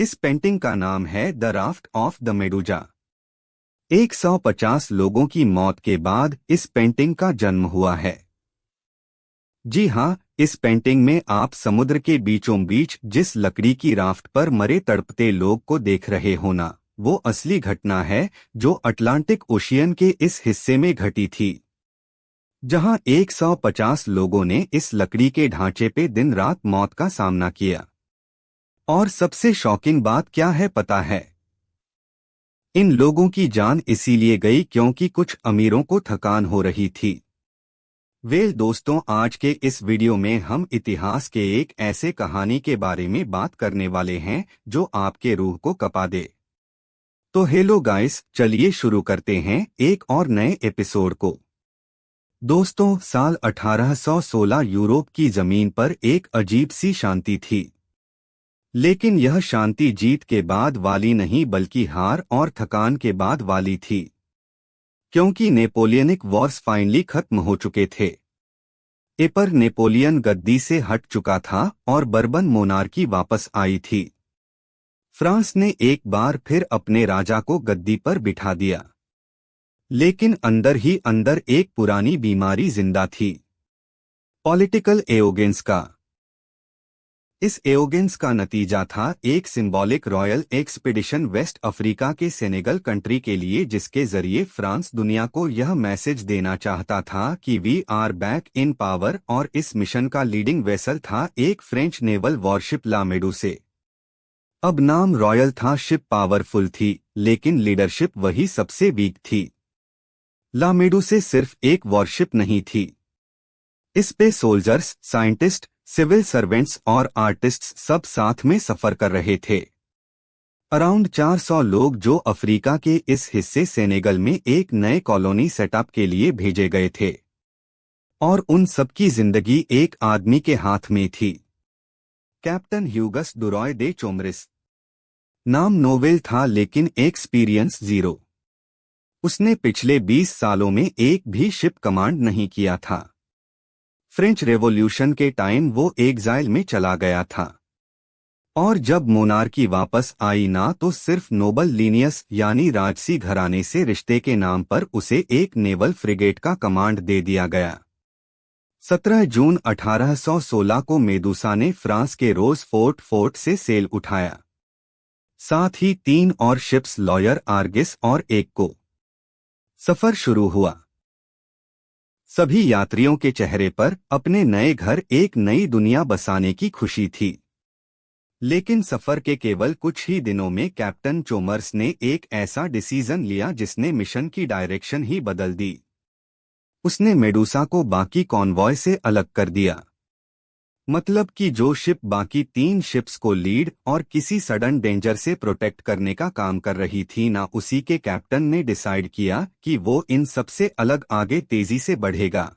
इस पेंटिंग का नाम है द राफ्ट ऑफ द मेडूजा। 150 लोगों की मौत के बाद इस पेंटिंग का जन्म हुआ है। जी हाँ, इस पेंटिंग में आप समुद्र के बीचों बीच जिस लकड़ी की राफ्ट पर मरे तड़पते लोग को देख रहे हो ना, वो असली घटना है जो अटलांटिक ओशियन के इस हिस्से में घटी थी, जहां 150 लोगों ने इस लकड़ी के ढांचे पे दिन रात मौत का सामना किया। और सबसे शॉकिंग बात क्या है पता है? इन लोगों की जान इसीलिए गई क्योंकि कुछ अमीरों को थकान हो रही थी। वेल दोस्तों, आज के इस वीडियो में हम इतिहास के एक ऐसे कहानी के बारे में बात करने वाले हैं जो आपके रूह को कपा दे। तो हेलो गाइस, चलिए शुरू करते हैं एक और नए एपिसोड को। दोस्तों, साल 1816 यूरोप की जमीन पर एक अजीब सी शांति थी। लेकिन यह शांति जीत के बाद वाली नहीं बल्कि हार और थकान के बाद वाली थी, क्योंकि नेपोलियनिक वॉर्स फाइनली खत्म हो चुके थे। पर नेपोलियन गद्दी से हट चुका था और बर्बन मोनार्की वापस आई थी। फ्रांस ने एक बार फिर अपने राजा को गद्दी पर बिठा दिया, लेकिन अंदर ही अंदर एक पुरानी बीमारी जिंदा थी, पॉलिटिकल एरोगेंस का। इस एरोगेंस का नतीजा था एक symbolic royal expedition West Africa के सेनेगल कंट्री के लिए, जिसके जरिए फ्रांस दुनिया को यह मैसेज देना चाहता था कि we are back in power. और इस मिशन का लीडिंग वेसल था एक French naval warship La Meduse. अब नाम रॉयल था, शिप पावरफुल थी, लेकिन लीडरशिप वही सबसे वीक थी। ला मेडूसे सिर्फ एक वॉरशिप नहीं थी, इस पे सोल्जर्स, साइंटिस्ट, सिविल सर्वेंट्स और आर्टिस्ट्स सब साथ में सफर कर रहे थे। अराउंड 400 लोग जो अफ्रीका के इस हिस्से सेनेगल में एक नए कॉलोनी सेटअप के लिए भेजे गए थे, और उन सबकी जिंदगी एक आदमी के हाथ में थी, कैप्टन ह्यूगस डुरॉय दे चोमरिस। नाम नोवेल था लेकिन एक्सपीरियंस जीरो। उसने पिछले 20 सालों में एक भी शिप कमांड नहीं किया था। फ्रेंच रेवोल्यूशन के टाइम वो एग्जाइल में चला गया था, और जब मोनार्की वापस आई ना, तो सिर्फ नोबल लीनियस यानी राजसी घराने से रिश्ते के नाम पर उसे एक नेवल फ्रिगेट का कमांड दे दिया गया। 17 जून 1816 को मेदूसा ने फ्रांस के रोज फोर्ट से सेल उठाया, साथ ही 3 और शिप्स लॉयर, आर्गिस और एक को। सफर शुरू हुआ। सभी यात्रियों के चेहरे पर अपने नए घर, एक नई दुनिया बसाने की खुशी थी। लेकिन सफर के केवल कुछ ही दिनों में कैप्टन चोमर्स ने एक ऐसा डिसीजन लिया जिसने मिशन की डायरेक्शन ही बदल दी। उसने मेडूसा को बाकी कॉन्वॉय से अलग कर दिया। मतलब कि जो शिप बाकी 3 शिप्स को लीड और किसी सडन डेंजर से प्रोटेक्ट करने का काम कर रही थी ना, उसी के कैप्टन ने डिसाइड किया कि वो इन सबसे अलग आगे तेजी से बढ़ेगा।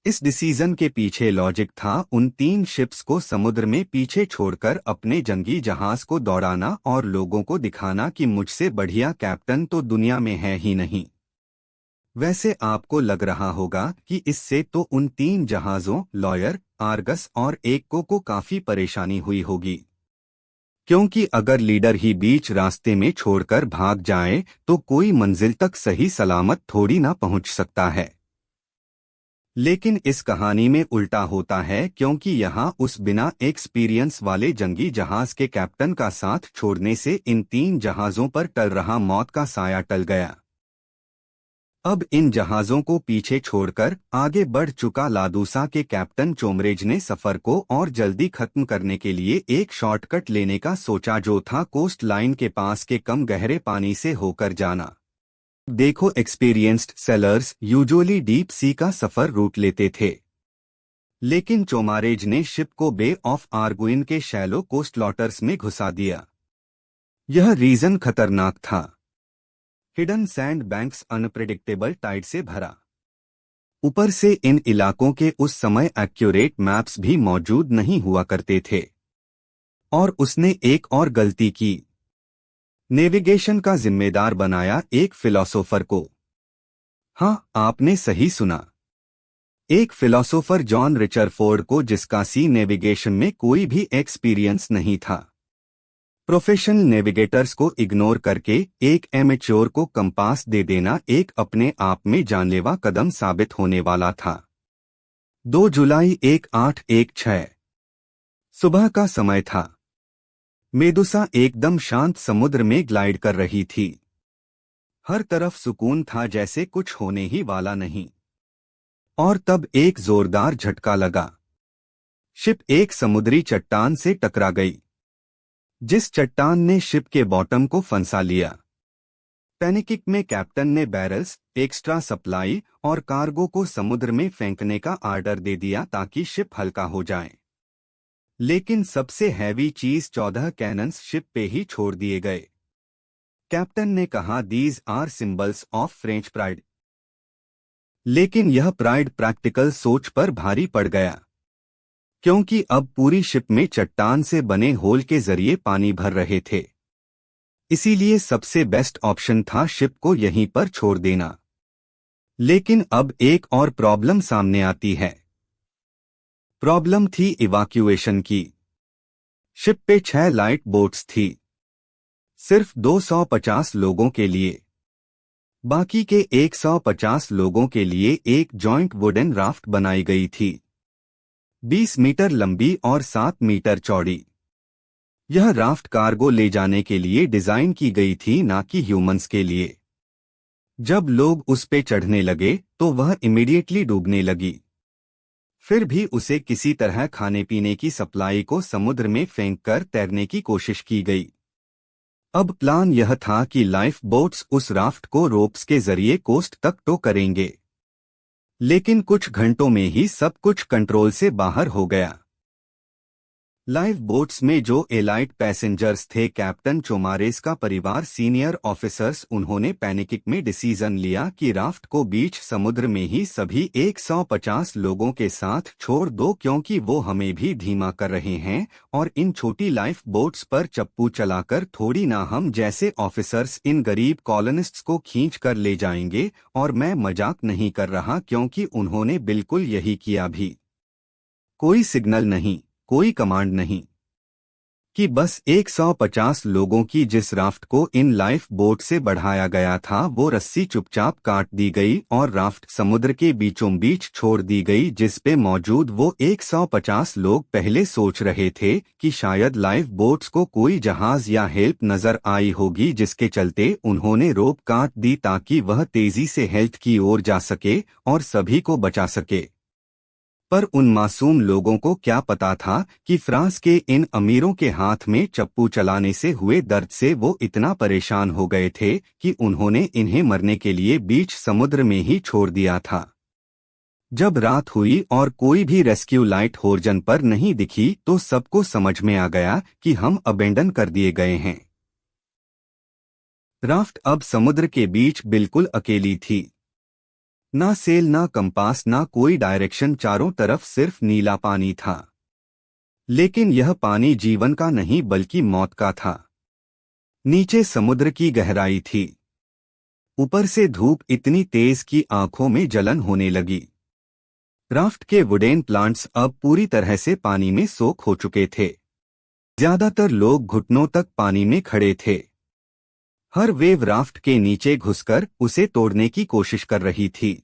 इस डिसीजन के पीछे लॉजिक था उन 3 शिप्स को समुद्र में पीछे छोड़कर अपने जंगी जहाज को दौड़ाना और लोगों को दिखाना कि मुझसे बढ़िया कैप्टन तो दुनिया में है ही नहीं। वैसे आपको लग रहा होगा कि इससे तो उन 3 जहाज़ों लॉयर, आर्गस और एक को काफी परेशानी हुई होगी, क्योंकि अगर लीडर ही बीच रास्ते में छोड़कर भाग जाए तो कोई मंजिल तक सही सलामत थोड़ी ना पहुंच सकता है। लेकिन इस कहानी में उल्टा होता है, क्योंकि यहाँ उस बिना एक्सपीरियंस वाले जंगी जहाज के कैप्टन का साथ छोड़ने से इन 3 जहाज़ों पर टल रहा मौत का साया टल गया। अब इन जहाज़ों को पीछे छोड़कर आगे बढ़ चुका लादूसा के कैप्टन चोमरेज ने सफर को और जल्दी खत्म करने के लिए एक शॉर्टकट लेने का सोचा, जो था कोस्ट लाइन के पास के कम गहरे पानी से होकर जाना। देखो, experienced sellers usually deep sea का सफर रूट लेते थे, लेकिन चोमारेज ने शिप को बे ऑफ आर्गुइन के शैलो कोस्ट लॉटर्स में घुसा दिया। यह रीजन खतरनाक था। Hidden sand banks, unpredictable tide से भरा। ऊपर से इन इलाकों के उस समय एक्यूरेट मैप्स भी मौजूद नहीं हुआ करते थे। और उसने एक और गलती की, नेविगेशन का जिम्मेदार बनाया एक फिलोसोफर को। हाँ, आपने सही सुना, एक फिलोसोफर जॉन रिचरफोर्ड को, जिसका सी नेविगेशन में कोई भी एक्सपीरियंस नहीं था। प्रोफेशनल नेविगेटर्स को इग्नोर करके एक एमेच्योर को कंपास दे देना एक अपने आप में जानलेवा कदम साबित होने वाला था। 2 जुलाई 1816 सुबह का समय था। मेदुसा एकदम शांत समुद्र में ग्लाइड कर रही थी। हर तरफ सुकून था, जैसे कुछ होने ही वाला नहीं। और तब एक जोरदार झटका लगा। शिप एक समुद्री चट्टान से टकरा गई, जिस चट्टान ने शिप के बॉटम को फंसा लिया। पैनिक में कैप्टन ने बैरल्स, एक्स्ट्रा सप्लाई और कार्गो को समुद्र में फेंकने का आर्डर दे दिया ताकि शिप हल्का हो जाए। लेकिन सबसे हैवी चीज 14 कैनन्स शिप पे ही छोड़ दिए गए। कैप्टन ने कहा, these are symbols of French pride. लेकिन यह प्राइड प्रैक्टिकल सोच पर भारी पड़ गया, क्योंकि अब पूरी शिप में चट्टान से बने होल के जरिए पानी भर रहे थे। इसीलिए सबसे बेस्ट ऑप्शन था शिप को यहीं पर छोड़ देना। लेकिन अब एक और प्रॉब्लम सामने आती है। प्रॉब्लम थी इवाक्यूएशन की। शिप पे 6 लाइट बोट्स थी, सिर्फ 250 लोगों के लिए। बाकी के 150 लोगों के लिए एक जॉइंट वुडन राफ्ट बनाई गई थी, 20 मीटर लंबी और 7 मीटर चौड़ी। यह राफ्ट कार्गो ले जाने के लिए डिजाइन की गई थी, ना कि ह्यूमंस के लिए। जब लोग उस पे चढ़ने लगे तो वह इमीडिएटली डूबने लगी। फिर भी उसे किसी तरह खाने पीने की सप्लाई को समुद्र में फेंककर तैरने की कोशिश की गई। अब प्लान यह था कि लाइफ बोट्स उस राफ्ट को रोप्स के जरिए कोस्ट तक टो करेंगे। लेकिन कुछ घंटों में ही सब कुछ कंट्रोल से बाहर हो गया। लाइफ बोट्स में जो एलाइट पैसेंजर्स थे, कैप्टन चोमारेस का परिवार, सीनियर ऑफिसर्स, उन्होंने पैनिक में डिसीजन लिया कि राफ्ट को बीच समुद्र में ही सभी 150 लोगों के साथ छोड़ दो, क्योंकि वो हमें भी धीमा कर रहे हैं और इन छोटी लाइफ बोट्स पर चप्पू चलाकर थोड़ी ना हम जैसे ऑफिसर्स इन गरीब कॉलोनिस्ट्स को खींच कर ले जाएंगे। और मैं मजाक नहीं कर रहा, क्योंकि उन्होंने बिल्कुल यही किया भी। कोई सिग्नल नहीं, कोई कमांड नहीं कि बस 150 लोगों की जिस राफ्ट को इन लाइफ बोट से बढ़ाया गया था, वो रस्सी चुपचाप काट दी गई और राफ्ट समुद्र के बीचों बीच छोड़ दी गई, जिस पे मौजूद वो 150 लोग पहले सोच रहे थे कि शायद लाइफ बोट्स को कोई जहाज या हेल्प नजर आई होगी, जिसके चलते उन्होंने रोप काट दी ताकि वह तेजी से हेल्थ की ओर जा सके और सभी को बचा सके। पर उन मासूम लोगों को क्या पता था कि फ्रांस के इन अमीरों के हाथ में चप्पू चलाने से हुए दर्द से वो इतना परेशान हो गए थे कि उन्होंने इन्हें मरने के लिए बीच समुद्र में ही छोड़ दिया था। जब रात हुई और कोई भी रेस्क्यू लाइट होरिजन पर नहीं दिखी तो सबको समझ में आ गया कि हम अबेंडन कर दिए गए हैं। राफ्ट अब समुद्र के बीच बिल्कुल अकेली थी। ना सेल, ना कंपास, ना कोई डायरेक्शन, चारों तरफ सिर्फ नीला पानी था। लेकिन यह पानी जीवन का नहीं बल्कि मौत का था। नीचे समुद्र की गहराई थी, ऊपर से धूप इतनी तेज कि आंखों में जलन होने लगी। राफ्ट के वुडेन प्लांट्स अब पूरी तरह से पानी में सोख हो चुके थे। ज्यादातर लोग घुटनों तक पानी में खड़े थे। हर वेव राफ्ट के नीचे घुसकर उसे तोड़ने की कोशिश कर रही थी,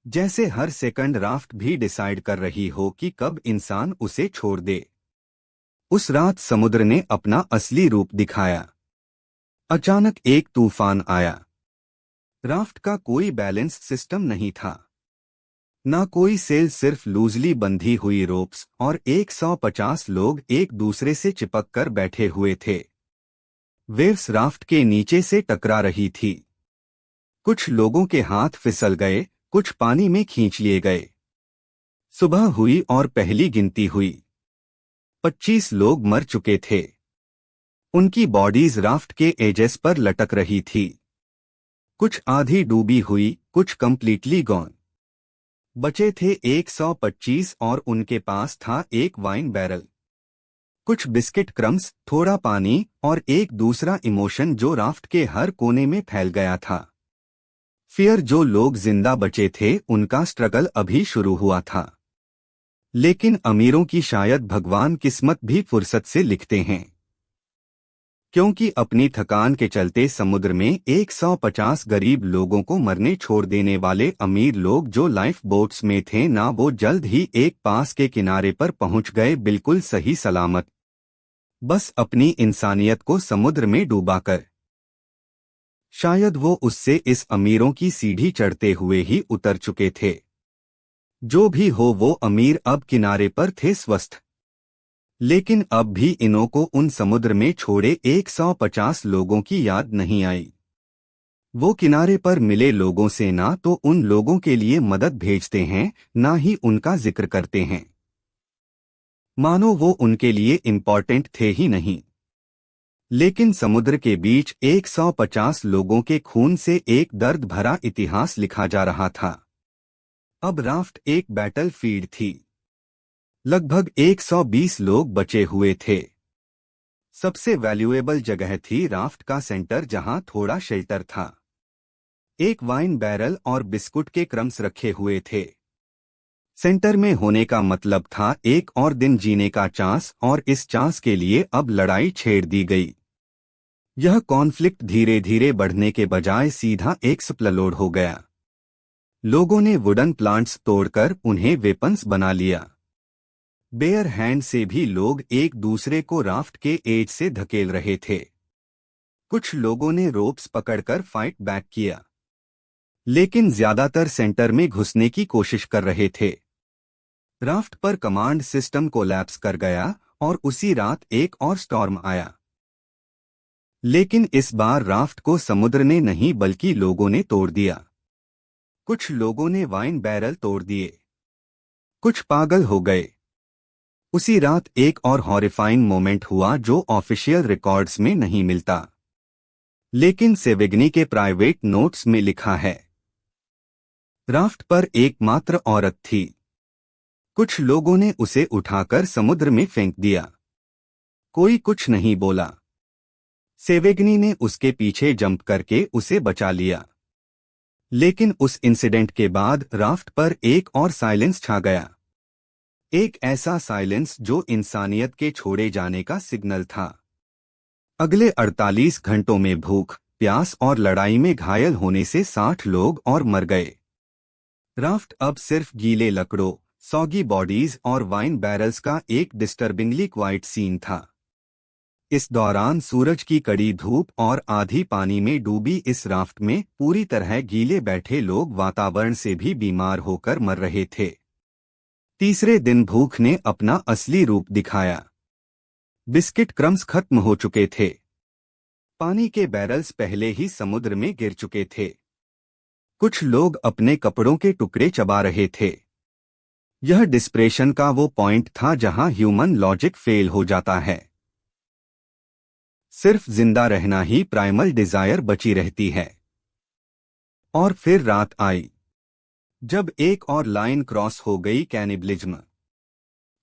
जैसे हर सेकंड राफ्ट भी डिसाइड कर रही हो कि कब इंसान उसे छोड़ दे। उस रात समुद्र ने अपना असली रूप दिखाया। अचानक एक तूफान आया। राफ्ट का कोई बैलेंस सिस्टम नहीं था, ना कोई सेल, सिर्फ लूजली बंधी हुई रोप्स और 150 लोग एक दूसरे से चिपक कर बैठे हुए थे। वेव्स राफ्ट के नीचे से टकरा रही थी। कुछ लोगों के हाथ फिसल गए, कुछ पानी में खींच लिए गए। सुबह हुई और पहली गिनती हुई। 25 लोग मर चुके थे। उनकी बॉडीज राफ्ट के एजेस पर लटक रही थी। कुछ आधी डूबी हुई, कुछ कंप्लीटली गॉन। बचे थे 125 और उनके पास था एक वाइन बैरल, कुछ बिस्किट क्रम्स, थोड़ा पानी और एक दूसरा इमोशन जो राफ्ट के हर कोने में फैल गया था। फियर। जो लोग जिंदा बचे थे उनका स्ट्रगल अभी शुरू हुआ था। लेकिन अमीरों की शायद भगवान किस्मत भी फुर्सत से लिखते हैं। क्योंकि अपनी थकान के चलते समुद्र में 150 गरीब लोगों को मरने छोड़ देने वाले अमीर लोग जो लाइफ बोट्स में थे ना, वो जल्द ही एक पास के किनारे पर पहुंच गए, बिल्कुल सही सलामत, बस अपनी इंसानियत को समुद्र में डूबाकर। शायद वो उससे इस अमीरों की सीढ़ी चढ़ते हुए ही उतर चुके थे। जो भी हो, वो अमीर अब किनारे पर थे स्वस्थ। लेकिन अब भी इन्हों को उन समुद्र में छोड़े 150 लोगों की याद नहीं आई। वो किनारे पर मिले लोगों से ना तो उन लोगों के लिए मदद भेजते हैं, ना ही उनका जिक्र करते हैं, मानो वो उनके लिए इम्पोर्टेंट थे ही नहीं। लेकिन समुद्र के बीच 150 लोगों के खून से एक दर्द भरा इतिहास लिखा जा रहा था। अब राफ्ट एक बैटल फील्ड थी। लगभग 120 लोग बचे हुए थे। सबसे वैल्यूएबल जगह थी राफ्ट का सेंटर, जहां थोड़ा शेल्टर था। एक वाइन बैरल और बिस्कुट के क्रम्स रखे हुए थे। सेंटर में होने का मतलब था एक और दिन जीने का चांस, और इस चांस के लिए अब लड़ाई छेड़ दी गई। यह कॉन्फ्लिक्ट धीरे धीरे बढ़ने के बजाय सीधा एक्सप्लोड हो गया। लोगों ने वुडन प्लांट्स तोड़कर उन्हें वेपन्स बना लिया। बेयर हैंड से भी लोग एक दूसरे को राफ्ट के एज से धकेल रहे थे। कुछ लोगों ने रोप्स पकड़कर फाइट बैक किया, लेकिन ज्यादातर सेंटर में घुसने की कोशिश कर रहे थे। राफ्ट पर कमांड सिस्टम कोलैप्स कर गया और उसी रात एक और स्टॉर्म आया। लेकिन इस बार राफ्ट को समुद्र ने नहीं बल्कि लोगों ने तोड़ दिया। कुछ लोगों ने वाइन बैरल तोड़ दिए, कुछ पागल हो गए। उसी रात एक और हॉरिफाइंग मोमेंट हुआ जो ऑफिशियल रिकॉर्ड्स में नहीं मिलता, लेकिन सेवेग्नी के प्राइवेट नोट्स में लिखा है। राफ्ट पर एकमात्र औरत थी। कुछ लोगों ने उसे उठाकर समुद्र में फेंक दिया। कोई कुछ नहीं बोला। सेवेग्नी ने उसके पीछे जंप करके उसे बचा लिया। लेकिन उस इंसिडेंट के बाद राफ्ट पर एक और साइलेंस छा गया। एक ऐसा साइलेंस जो इंसानियत के छोड़े जाने का सिग्नल था। अगले 48 घंटों में भूख, प्यास और लड़ाई में घायल होने से 60 लोग और मर गए। राफ्ट अब सिर्फ गीले लकड़ों, सॉगी बॉडीज और वाइन बैरल्स का एक डिस्टर्बिंगली क्वाइट सीन था। इस दौरान सूरज की कड़ी धूप और आधी पानी में डूबी इस राफ्ट में पूरी तरह गीले बैठे लोग वातावरण से भी बीमार होकर मर रहे थे। तीसरे दिन भूख ने अपना असली रूप दिखाया। बिस्किट क्रम्स खत्म हो चुके थे। पानी के बैरल्स पहले ही समुद्र में गिर चुके थे। कुछ लोग अपने कपड़ों के टुकड़े चबा रहे थे। यह डिस्प्रेशन का वो पॉइंट था जहां ह्यूमन लॉजिक फेल हो जाता है। सिर्फ जिंदा रहना ही प्राइमल डिजायर बची रहती है। और फिर रात आई, जब एक और लाइन क्रॉस हो गई, कैनिबलिज्म।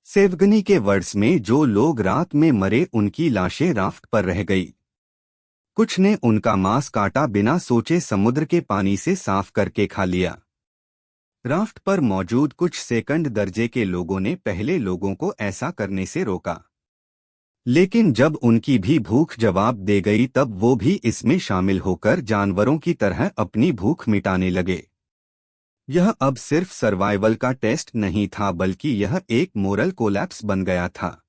सेवगनी के वर्ड्स में जो लोग रात में मरे उनकी लाशें राफ्ट पर रह गई। कुछ ने उनका मांस काटा बिना सोचे समुद्र के पानी से साफ करके खा लिया। राफ्ट पर मौजूद कुछ सेकंड दर्जे के लोगों ने पहले लोगों को ऐसा करने से रोका, लेकिन जब उनकी भी भूख जवाब दे गई तब वो भी इसमें शामिल होकर जानवरों की तरह अपनी भूख मिटाने लगे। यह अब सिर्फ सर्वाइवल का टेस्ट नहीं था, बल्कि यह एक मोरल कोलैप्स बन गया था।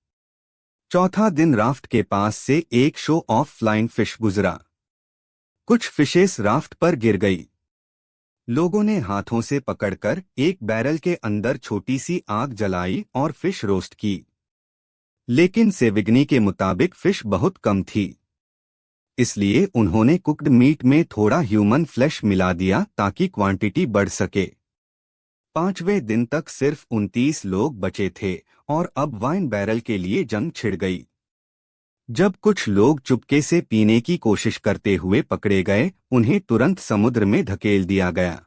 चौथा दिन राफ्ट के पास से एक शो ऑफ फ्लाइंग फिश गुजरा। कुछ फिशेस राफ्ट पर गिर गई। लोगों ने हाथों से पकड़कर एक बैरल के अंदर छोटी सी आग जलाई और फिश रोस्ट की। लेकिन सेविग्नी के मुताबिक फिश बहुत कम थी, इसलिए उन्होंने कुक्ड मीट में थोड़ा ह्यूमन फ्लैश मिला दिया ताकि क्वांटिटी बढ़ सके। पांचवें दिन तक सिर्फ 29 लोग बचे थे और अब वाइन बैरल के लिए जंग छिड़ गई। जब कुछ लोग चुपके से पीने की कोशिश करते हुए पकड़े गए, उन्हें तुरंत समुद्र में धकेल दिया गया।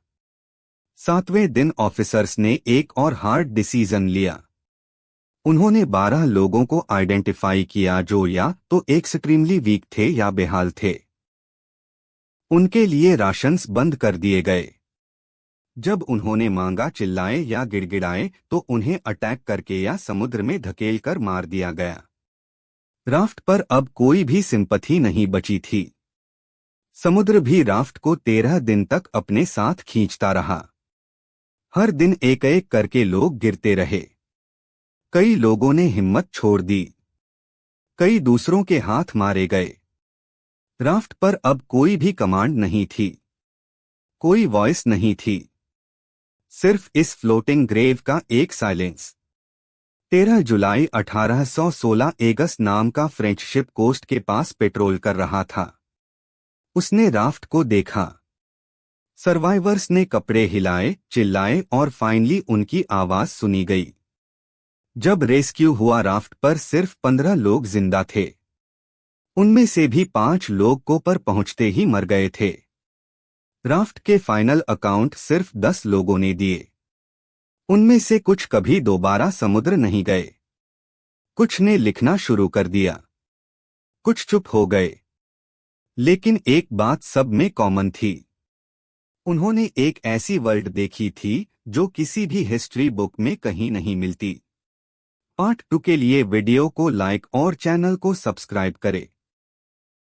सातवें दिन ऑफिसर्स ने एक और हार्ड डिसीजन लिया। उन्होंने 12 लोगों को आइडेंटिफाई किया जो या तो एक्सट्रीमली वीक थे या बेहाल थे। उनके लिए राशंस बंद कर दिए गए। जब उन्होंने मांगा, चिल्लाए या गिड़गिड़ाए तो उन्हें अटैक करके या समुद्र में धकेलकर मार दिया गया। राफ्ट पर अब कोई भी सिंपथी नहीं बची थी। समुद्र भी राफ्ट को 13 दिन तक अपने साथ खींचता रहा। हर दिन एक एक करके लोग गिरते रहे। कई लोगों ने हिम्मत छोड़ दी, कई दूसरों के हाथ मारे गए। राफ्ट पर अब कोई भी कमांड नहीं थी, कोई वॉइस नहीं थी, सिर्फ इस फ्लोटिंग ग्रेव का एक साइलेंस। 13 जुलाई 1816 एगस नाम का फ्रेंच शिप कोस्ट के पास पेट्रोल कर रहा था। उसने राफ्ट को देखा। सर्वाइवर्स ने कपड़े हिलाए, चिल्लाए और फाइनली उनकी आवाज सुनी गई। जब रेस्क्यू हुआ राफ्ट पर सिर्फ 15 लोग जिंदा थे। उनमें से भी 5 लोग को पर पहुंचते ही मर गए थे। राफ्ट के फाइनल अकाउंट सिर्फ 10 लोगों ने दिए। उनमें से कुछ कभी दोबारा समुद्र नहीं गए, कुछ ने लिखना शुरू कर दिया, कुछ चुप हो गए। लेकिन एक बात सब में कॉमन थी, उन्होंने एक ऐसी वर्ल्ड देखी थी जो किसी भी हिस्ट्री बुक में कहीं नहीं मिलती। पार्ट 2 के लिए वीडियो को लाइक और चैनल को सब्सक्राइब करें।